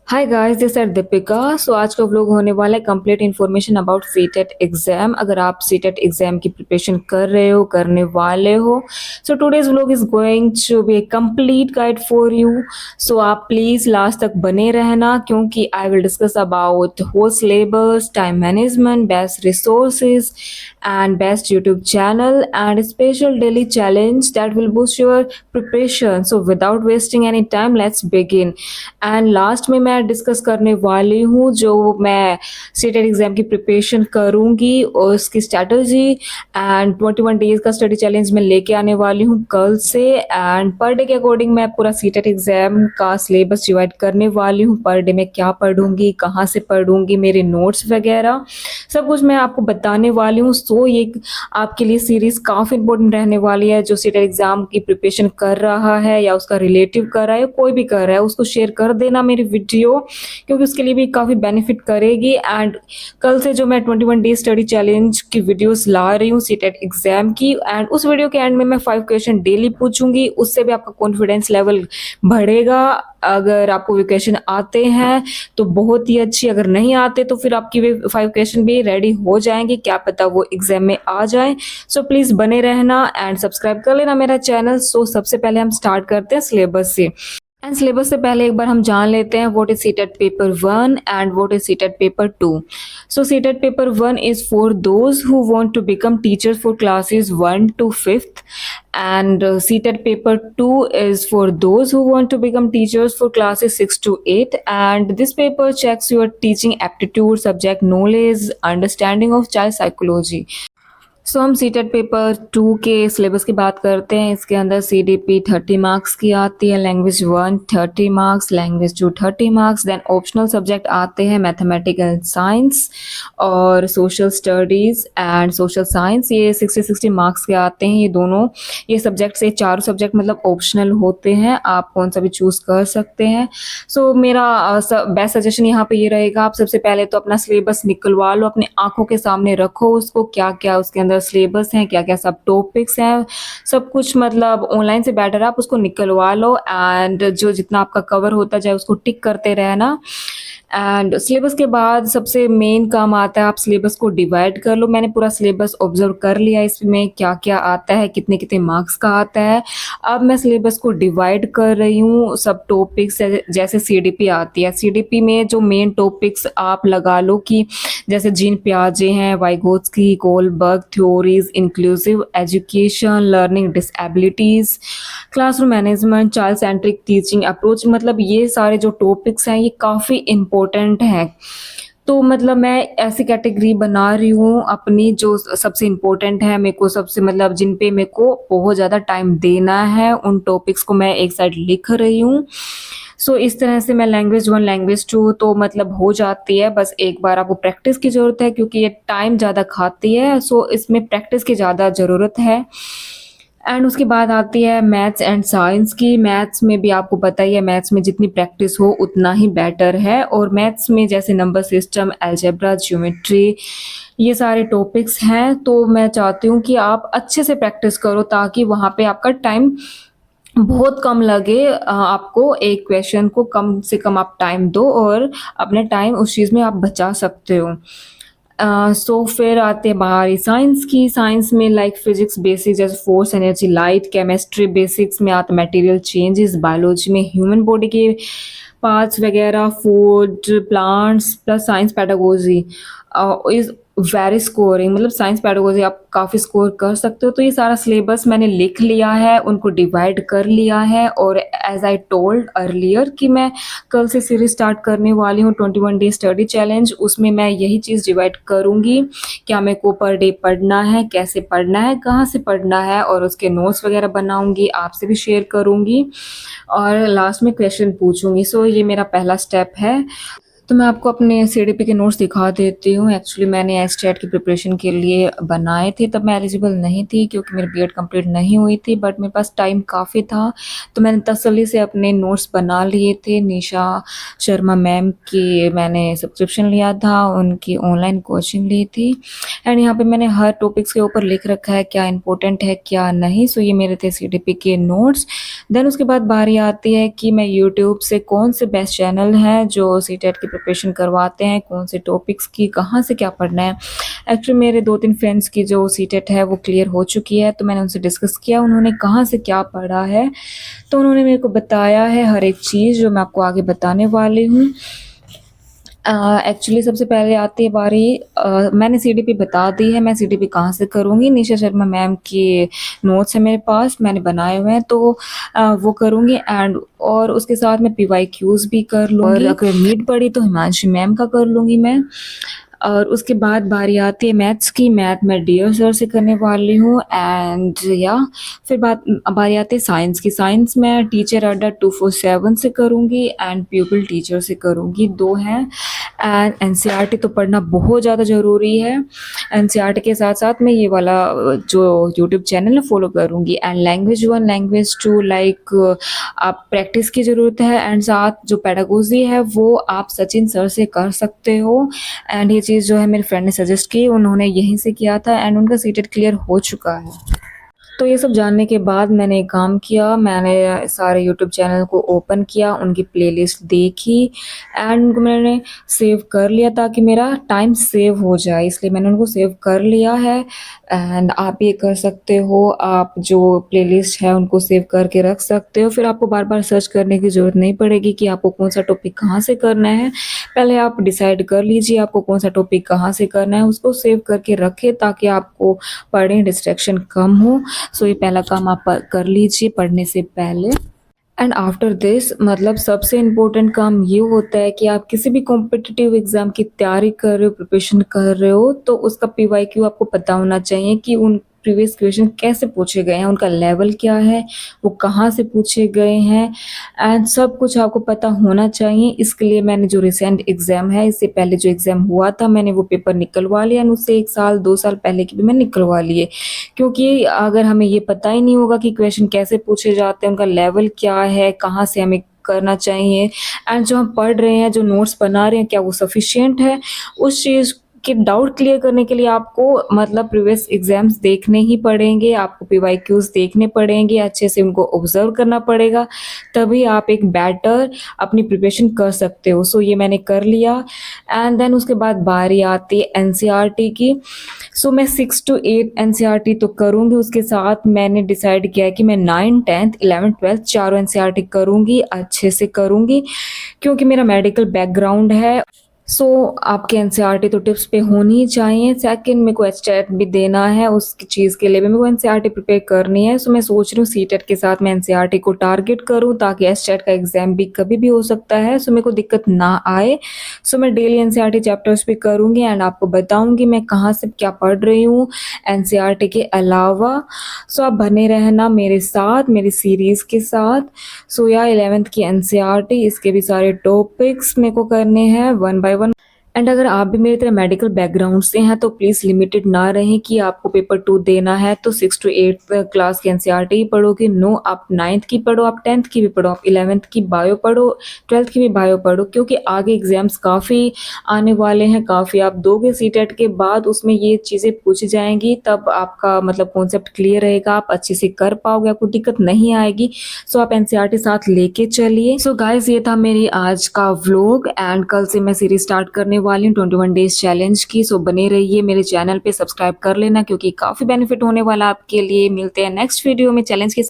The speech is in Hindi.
Hi guys, this are Deepika. So आज का व्लॉग होने वाला है complete information about CTET exam. अगर आप सीटेट एग्जाम की प्रिपरेशन कर रहे हो, करने वाले हो, so today's vlog is going to be a complete guide for you. So आप प्लीज लास्ट तक बने रहना, क्योंकि I will discuss about whole syllabus, time management, best resources and best YouTube channel and special daily challenge that will boost your preparation. So without wasting any time, let's begin. And last में मैं डिस्कस करने वाली हूँ जो मैं सीटेट एग्जाम की प्रिपरेशन करूँगी और उसकी स्ट्रैटेजी एंड 21 डेज का स्टडी चैलेंज मैं लेके आने वाली हूँ कल से। एंड पर डे के अकॉर्डिंग मैं पूरा सीटेट एग्जाम का सिलेबस डिवाइड करने वाली हूँ। पर डे में क्या पढ़ूंगी, कहाँ से पढ़ूंगी, मेरे नोट्स वगैरह सब कुछ मैं आपको बताने वाली हूँ। सो ये आपके लिए सीरीज काफ़ी इंपॉर्टेंट रहने वाली है। जो सीटेट एग्जाम की प्रिपरेशन कर रहा है या उसका रिलेटिव कर रहा है, कोई भी कर रहा है, उसको शेयर कर देना मेरी वीडियो, क्योंकि उसके लिए भी काफ़ी बेनिफिट करेगी। एंड कल से जो मैं 21 डेज स्टडी चैलेंज की वीडियोस ला रही हूँ सीटेट एग्जाम की, एंड उस वीडियो के एंड में मैं 5 क्वेश्चन डेली पूछूंगी। उससे भी आपका कॉन्फिडेंस लेवल बढ़ेगा। अगर आपको वे क्वेश्चन आते हैं तो बहुत ही अच्छी, अगर नहीं आते तो फिर आपकी वे 5 क्वेश्चन भी रेडी हो जाएंगे, क्या पता वो एग्जाम में आ जाए। सो प्लीज़ बने रहना एंड सब्सक्राइब कर लेना मेरा चैनल। सो सबसे पहले हम स्टार्ट करते हैं सिलेबस से। एंड सिलेबस से पहले एक बार हम जान लेते हैं what is CTET paper 1 and what is CTET paper 2। So CTET paper 1 is for those who want to become teachers for classes 1 to 5th, and CTET paper 2 is for those who want to become teachers for classes 6 to 8, and this paper checks your teaching aptitude, subject knowledge, understanding of child psychology. सो हम सीटेट पेपर 2 के सिलेबस की बात करते हैं। इसके अंदर CDP 30 मार्क्स की आती है, language 1 30 marks, language 2 30 marks, then optional subject आते हैं मैथमेटिक्स एंड साइंस और social studies and social science. ये 60 मार्क्स के आते हैं। ये दोनों ये सब्जेक्ट से चारों सब्जेक्ट मतलब ऑप्शनल होते हैं, आप कौन सा भी चूज़ कर सकते हैं। सो मेरा बेस्ट सजेशन यहाँ पे ये रहेगा, आप सबसे पहले तो अपना सिलेबस निकलवा लो, अपने आंखों के सामने रखो उसको, क्या क्या उसके अंदर सिलेबस हैं, क्या क्या सब टॉपिक्स हैं, सब कुछ मतलब ऑनलाइन से बेटर है आप उसको निकलवा लो। एंड जो जितना आपका कवर होता जाए उसको टिक करते रहना। एंड सिलेबस के बाद सबसे मेन काम आता है, आप सिलेबस को डिवाइड कर लो। मैंने पूरा सिलेबस ऑब्जर्व कर लिया, इसमें क्या क्या आता है, कितने कितने मार्क्स का आता है। अब मैं सिलेबस को डिवाइड कर रही हूँ सब टॉपिक्स, जैसे CDP आती है। CDP में जो मेन टॉपिक्स आप लगा लो कि जैसे जीन पियाजे हैं, Vygotsky, Kohlberg theories, inclusive education, learning disabilities, classroom management, child centric teaching approach, मतलब ये सारे जो टॉपिक्स हैं ये काफ़ी इम्पोर्टेंट हैं। तो मतलब मैं ऐसी कैटेगरी बना रही हूँ अपनी जो सबसे इम्पोर्टेंट है, मेरे को सबसे मतलब जिन पे मेरे को बहुत ज़्यादा टाइम देना है, उन टॉपिक्स को मैं एक साइड लिख रही हूँ। सो इस तरह से मैं लैंग्वेज 1 लैंग्वेज 2 तो मतलब हो जाती है, बस एक बार आपको प्रैक्टिस की ज़रूरत है, क्योंकि ये टाइम ज़्यादा खाती है। सो इसमें प्रैक्टिस की ज़्यादा ज़रूरत है। एंड उसके बाद आती है मैथ्स एंड साइंस की। मैथ्स में भी आपको पता ही है, मैथ्स में जितनी प्रैक्टिस हो उतना ही बेटर है। और मैथ्स में जैसे नंबर सिस्टम, अलजेब्रा, ज्योमेट्री, ये सारे टॉपिक्स हैं। तो मैं चाहती हूँ कि आप अच्छे से प्रैक्टिस करो, ताकि वहाँ पे आपका टाइम बहुत कम लगे। आपको एक क्वेश्चन को कम से कम आप टाइम दो और अपने टाइम उस चीज़ में आप बचा सकते हो। सो फिर आते हैं बाहरी साइंस की। साइंस में लाइक फिजिक्स बेसिक जैसे force, energy, light, chemistry basics में आता मटेरियल चेंजेस, बायोलॉजी में ह्यूमन बॉडी के पार्ट्स वगैरह, food, plants, plus science pedagogy is very scoring, मतलब साइंस पेडागोजी आप काफ़ी स्कोर कर सकते हो। तो ये सारा सिलेबस मैंने लिख लिया है, उनको डिवाइड कर लिया है। और एज आई टोल्ड अर्लियर कि मैं कल से सीरीज स्टार्ट करने वाली हूँ 21 डे स्टडी चैलेंज, उसमें मैं यही चीज़ डिवाइड करूँगी, क्या मेरे को पर डे पढ़ना है, कैसे पढ़ना है, कहाँ से पढ़ना है, और उसके नोट्स वगैरह बनाऊँगी, आपसे भी शेयर करूँगी और लास्ट में क्वेश्चन पूछूँगी। सो ये मेरा पहला स्टेप है। तो मैं आपको अपने सीडीपी के नोट्स दिखा देती हूँ। एक्चुअली मैंने एसटेट की प्रिपरेशन के लिए बनाए थे, तब मैं एलिजिबल नहीं थी क्योंकि मेरी बीएड कंप्लीट नहीं हुई थी, बट मेरे पास टाइम काफ़ी था, तो मैंने तसल्ली से अपने नोट्स बना लिए थे। निशा शर्मा मैम की मैंने सब्सक्रिप्शन लिया था, उनकी ऑनलाइन कोचिंग ली थी, एंड यहाँ पे मैंने हर टॉपिक्स के ऊपर लिख रखा है क्या इंपॉर्टेंट है क्या नहीं। सो ये मेरे थे सीडीपी के नोट्स। देन उसके बाद बारी आती है कि मैं यूट्यूब से कौन से बेस्ट चैनल हैं जो सीटेट की प्रिपरेशन करवाते हैं, कौन से टॉपिक्स की कहाँ से क्या पढ़ना है। एक्चुअली मेरे 2-3 फ्रेंड्स की जो सीटेट है वो क्लियर हो चुकी है, तो मैंने उनसे डिस्कस किया उन्होंने कहाँ से क्या पढ़ा है, तो उन्होंने मेरे को बताया है हर एक चीज़ जो मैं आपको आगे बताने वाली हूँ। एक्चुअली सबसे पहले आती है बारी, मैंने सीडीपी बता दी है, मैं सीडीपी कहाँ से करूँगी। निशा शर्मा मैम के नोट्स हैं मेरे पास, मैंने बनाए हुए हैं, तो वो करूँगी, एंड और उसके साथ मैं पीवाईक्यूज़ भी कर लूँगी, और अगर नीड पड़ी तो हिमांशी मैम का कर लूँगी मैं। और उसके बाद बारी आती है मैथ्स की। मैथ मैं डियर सर से करने वाली हूँ, एंड या फिर बारी आती है साइंस की। साइंस मैं टीचर अड्डा 247 से करूँगी एंड प्यूपिल टीचर से करूँगी, 2 हैं। एंड एनसीईआरटी तो पढ़ना बहुत ज़्यादा ज़रूरी है। एनसीईआरटी के साथ साथ मैं ये वाला जो यूट्यूब चैनल है फॉलो करूँगी। एंड लैंग्वेज 1 लैंग्वेज 2 लाइक आप प्रैक्टिस की ज़रूरत है, एंड साथ जो पेडागोजी है वो आप सचिन सर से कर सकते हो। एंड ये चीज़ जो है मेरे फ्रेंड ने सजेस्ट की, उन्होंने यहीं से किया था, एंड उनका सीटेट क्लियर हो चुका है। तो ये सब जानने के बाद मैंने एक काम किया, मैंने सारे यूट्यूब चैनल को ओपन किया, उनकी प्लेलिस्ट देखी, एंड उनको मैंने सेव कर लिया ताकि मेरा टाइम सेव हो जाए, इसलिए मैंने उनको सेव कर लिया है। एंड आप ये कर सकते हो, आप जो प्लेलिस्ट है उनको सेव करके रख सकते हो, फिर आपको बार बार सर्च करने की ज़रूरत नहीं पड़ेगी कि आपको कौन सा टॉपिक कहाँ से करना है। पहले आप डिसाइड कर लीजिए आपको कौन सा टॉपिक कहाँ से करना है, उसको सेव करके रखें ताकि आपको पढ़ें डिस्ट्रैक्शन कम हो। सो ये पहला काम आप कर लीजिए पढ़ने से पहले। एंड आफ्टर दिस मतलब सबसे इम्पोर्टेंट काम ये होता है कि आप किसी भी कॉम्पिटिटिव एग्जाम की तैयारी कर रहे हो, प्रिपरेशन कर रहे हो, तो उसका पीवाईक्यू आपको पता होना चाहिए कि उन प्रीवियस क्वेश्चन कैसे पूछे गए हैं, उनका लेवल क्या है, वो कहाँ से पूछे गए हैं, एंड सब कुछ आपको पता होना चाहिए। इसके लिए मैंने जो रिसेंट एग्जाम है, इससे पहले जो एग्जाम हुआ था मैंने वो पेपर निकलवा लिया, एंड उससे 1 साल 2 साल पहले की भी मैं निकलवा लिए, क्योंकि अगर हमें ये पता ही नहीं होगा कि क्वेश्चन कैसे पूछे जाते हैं, उनका लेवल क्या है, कहाँ से हमें करना चाहिए, एंड जो हम पढ़ रहे हैं, जो नोट्स बना रहे हैं, क्या वो सफिशिएंट है, उस चीज़ के डाउट क्लियर करने के लिए आपको मतलब प्रीवियस एग्जाम्स देखने ही पड़ेंगे, आपको पीवाईक्यूज देखने पड़ेंगे, अच्छे से उनको ऑब्जर्व करना पड़ेगा, तभी आप एक बेटर अपनी प्रिपरेशन कर सकते हो। सो ये मैंने कर लिया, एंड देन उसके बाद बारी आती है एनसीईआरटी की। सो मैं 6 to 8 एनसीईआरटी तो करूँगी, उसके साथ मैंने डिसाइड किया है कि मैं 9th 10th 11th 12th चारों एनसीईआरटी करूँगी, अच्छे से करूँगी, क्योंकि मेरा मेडिकल बैकग्राउंड है। सो आपके एनसीईआरटी तो टिप्स पे होनी ही चाहिए। सेकंड मेरे को एचटेट भी देना है, उसकी चीज़ के लिए भी मेरे को एनसीईआरटी प्रिपेयर करनी है। सो मैं सोच रही हूँ सीटेट के साथ मैं एनसीईआरटी को टारगेट करूँ ताकि एचटेट का एग्जाम भी कभी भी हो सकता है, सो मेरे को दिक्कत ना आए। सो मैं डेली एनसीईआरटी चैप्टर्स भी करूँगी, एंड आपको बताऊँगी मैं कहाँ से क्या पढ़ रही हूँ एनसीईआरटी के अलावा। सो आप बने रहना मेरे साथ, मेरी सीरीज़ के साथ। सो या 11th की एनसीईआरटी, इसके भी सारे टॉपिक्स मेरे को करने हैं 1 by 1। एंड अगर आप भी मेरी तरह मेडिकल बैकग्राउंड से हैं तो प्लीज़ लिमिटेड ना रहें कि आपको पेपर 2 देना है तो 6 to 8 क्लास की एनसीईआरटी ही पढ़ोगे। नो, आप 9th की पढ़ो, आप 10th की भी पढ़ो, आप 11th की बायो पढ़ो, 12th की भी बायो पढ़ो, क्योंकि आगे एग्जाम्स काफ़ी आने वाले हैं, काफ़ी आप दोगे सीटेट के बाद, उसमें ये चीज़ें पूछी जाएंगी, तब आपका मतलब कॉन्सेप्ट क्लियर रहेगा, आप अच्छे से कर पाओगे, आपको दिक्कत नहीं आएगी। सो आप एनसीईआरटी साथ लेके चलिए। सो गाइस ये था मेरी आज का व्लॉग, एंड कल से मैं सीरीज स्टार्ट करने वाली हूँ 21 डेज चैलेंज की। सो बने रहिए मेरे चैनल पे, सब्सक्राइब कर लेना क्योंकि काफ़ी बेनिफिट होने वाला आपके लिए। मिलते हैं नेक्स्ट वीडियो में चैलेंज के